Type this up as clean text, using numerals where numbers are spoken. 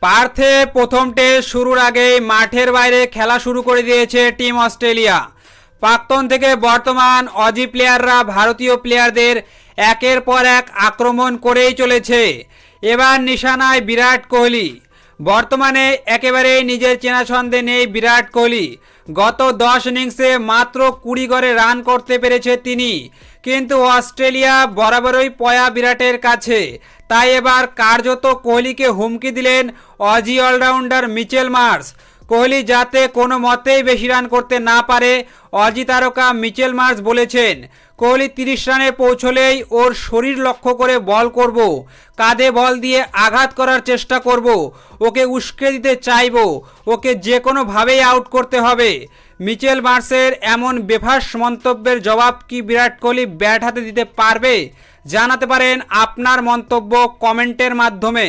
পার্থে প্রথম টেস্ট শুরুর আগেই মাঠের বাইরে খেলা শুরু করে দিয়েছে টিম অস্ট্রেলিয়া। প্রাক্তন থেকে বর্তমান অজি প্লেয়াররা ভারতীয় প্লেয়ারদের একের পর এক আক্রমণ করেই চলেছে। এবার নিশানায় বিরাট কোহলি। বর্তমানে একেবারেই নিজের চেনা ছন্দে নেই বিরাট কোহলি। গত 10 ইনিংসে মাত্র 20 গড়ে রান করতে পেরেছে তিনি, কিন্তু অস্ট্রেলিয়া বরাবরই পয়া বিরাটের কাছে। তাই এবার কার্যত কোহলিকে হুমকি দিলেন Aussie allrounder Mitchell Marsh. Kohli যাতে কোনো মতেই বেশি রান করতে না পারে, অজি তারকা মিচেল মার্শ বলেছেন, কোহলি 30 রানে পৌঁছলেই ওর শরীর লক্ষ্য করে বল করব, কাঁধে বল দিয়ে আঘাত করার চেষ্টা করব, ওকে উস্কে দিতে চাইব, ওকে যে কোনোভাবেই আউট করতে হবে। মিচেল মার্শের এমন বেফাঁস মন্তব্যের জবাব কি বিরাট কোহলি ব্যাট হাতে দিতে পারবে? জানাতে পারেন আপনার মন্তব্য কমেন্টের মাধ্যমে।